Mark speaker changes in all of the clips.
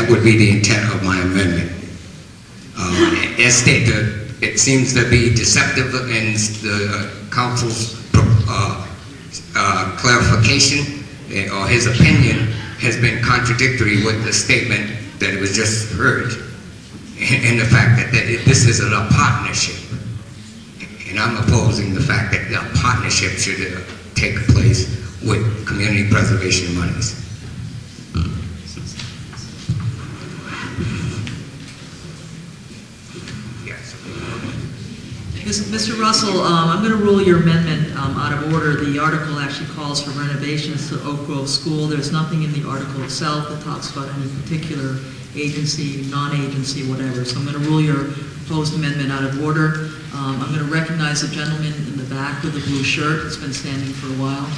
Speaker 1: That would be the intent of my amendment. As stated, it seems to be deceptive in the council's clarification or his opinion has been contradictory with the statement that was just heard, and the fact that this is a partnership. And I'm opposing the fact that a partnership should take place with community preservation monies.
Speaker 2: Mr. Russell, I'm going to rule your amendment out of order. The article actually calls for renovations to Oak Grove School. There's nothing in the article itself that talks about any particular agency, non-agency, whatever. So I'm going to rule your proposed amendment out of order. I'm going to recognize the gentleman in the back with the blue shirt that's been standing for a while.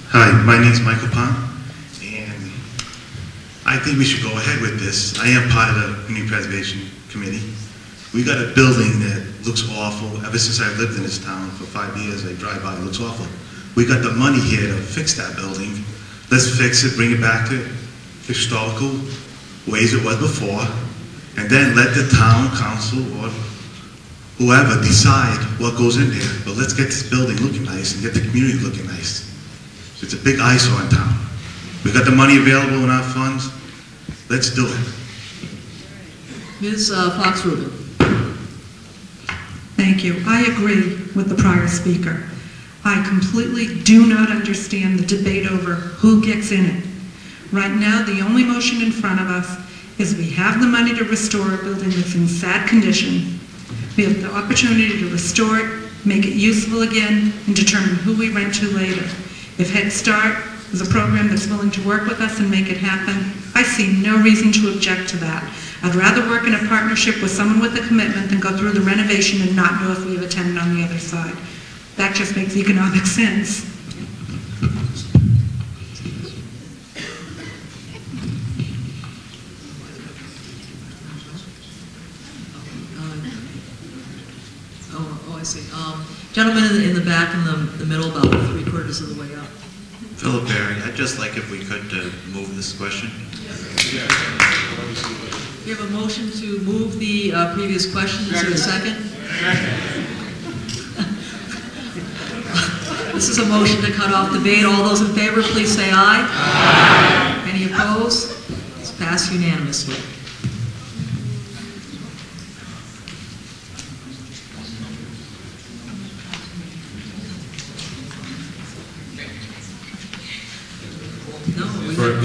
Speaker 3: Hi, my name is Michael Pond. I think we should go ahead with this. I am part of the Community Preservation Committee. We got a building that looks awful. Ever since I've lived in this town for 5 years, I drive by, it looks awful. We got the money here to fix that building. Let's fix it, bring it back to historical ways it was before, and then let the town council or whoever decide what goes in there. But let's get this building looking nice and get the community looking nice. It's a big eyesore in town. We got the money available in our funds. Let's do it.
Speaker 2: Ms. Fox-Rubin.
Speaker 4: Thank you. I agree with the prior speaker. I completely do not understand the debate over who gets in it. Right now, the only motion in front of us is we have the money to restore a building that's in sad condition. We have the opportunity to restore it, make it useful again, and determine who we rent to later. If Head Start is a program that's willing to work with us and make it happen, I see no reason to object to that. I'd rather work in a partnership with someone with a commitment than go through the renovation and not know if we have a tenant on the other side. That just makes economic sense.
Speaker 2: I see. Gentleman in the back, in the middle, about 3/4 of the way up.
Speaker 5: Philip Barry, I'd just like if we could move this question.
Speaker 2: We have a motion to move the previous question. Is there a second? This is a motion to cut off debate. All those in favor, please say aye. Aye. Any opposed? It's passed unanimously.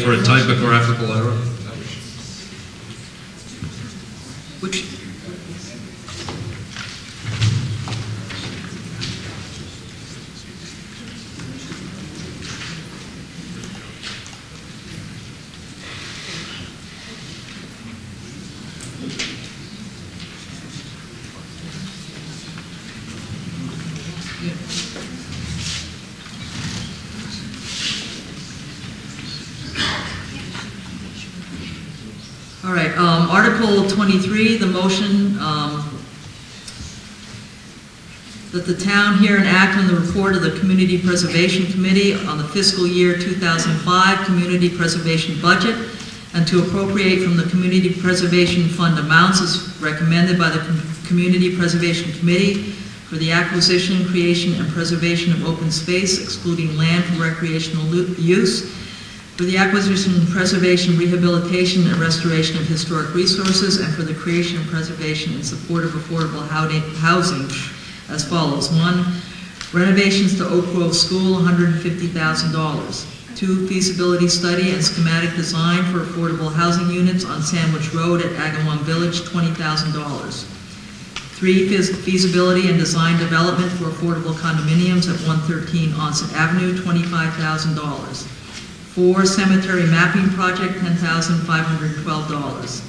Speaker 6: For a typographical error?
Speaker 2: Which? All right, Article 23, the motion that the town hear and act on the report of the Community Preservation Committee on the fiscal year 2005 Community Preservation Budget and to appropriate from the Community Preservation Fund amounts as recommended by the Community Preservation Committee for the acquisition, creation, and preservation of open space, excluding land for recreational use, for the acquisition, preservation, rehabilitation, and restoration of historic resources, and for the creation and preservation and support of affordable housing as follows. 1, renovations to Oak Grove School, $150,000. 2, feasibility study and schematic design for affordable housing units on Sandwich Road at Agawam Village, $20,000. 3, feasibility and design development for affordable condominiums at 113 Onset Avenue, $25,000. 4, cemetery mapping project, $10,512.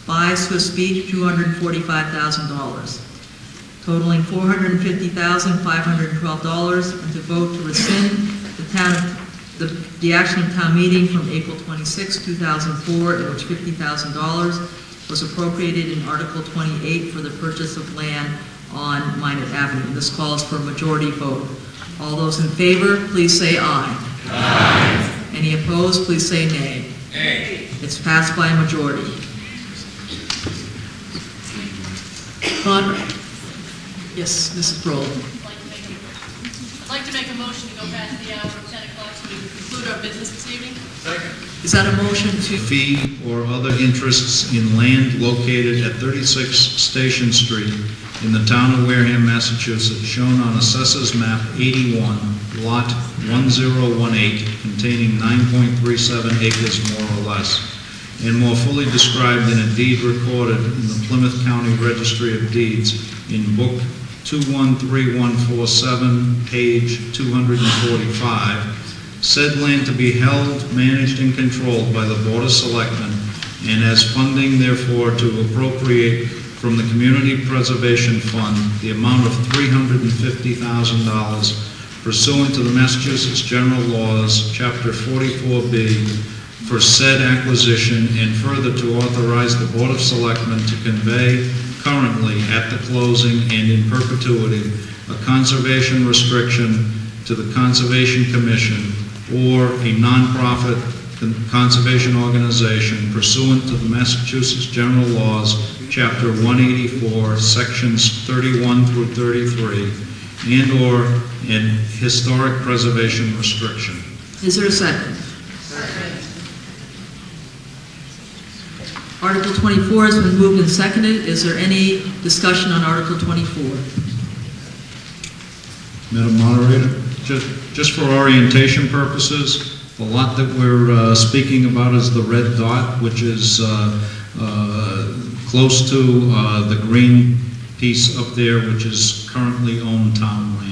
Speaker 2: 5, Swiss Beach, $245,000. Totaling $450,512, and to vote to rescind the action of town meeting from April 26, 2004, in which $50,000 was appropriated in Article 28 for the purchase of land on Minot Avenue. This calls for a majority vote. All those in favor, please say aye. Aye. Any opposed, please say nay.
Speaker 1: Nay.
Speaker 2: It's passed by a majority. Conrad. Yes, Mrs. Broll.
Speaker 7: I'd like to make a motion to go past the hour of 10 o'clock so we can conclude our business this evening.
Speaker 2: Is that a motion to?
Speaker 6: Fee or other interests in land located at 36 Station Street in the town of Wareham, Massachusetts, shown on Assessors Map 81, Lot 1018, containing 9.37 acres more or less, and more fully described in a deed recorded in the Plymouth County Registry of Deeds in Book 213147, page 245, said land to be held, managed, and controlled by the Board of Selectmen, and as funding therefore to appropriate from the Community Preservation Fund the amount of $350,000 pursuant to the Massachusetts General Laws, Chapter 44B, for said acquisition, and further to authorize the Board of Selectmen to convey currently at the closing and in perpetuity a conservation restriction to the Conservation Commission or a nonprofit conservation organization pursuant to the Massachusetts General Laws, Chapter 184, Sections 31 through 33, and/or an historic preservation restriction.
Speaker 2: Is there a second? Article 24 has been moved and seconded. Is there any discussion on Article 24?
Speaker 6: Madam Moderator, just for orientation purposes, the lot that we're speaking about is the red dot, which is close to the green piece up there, which is currently owned town land.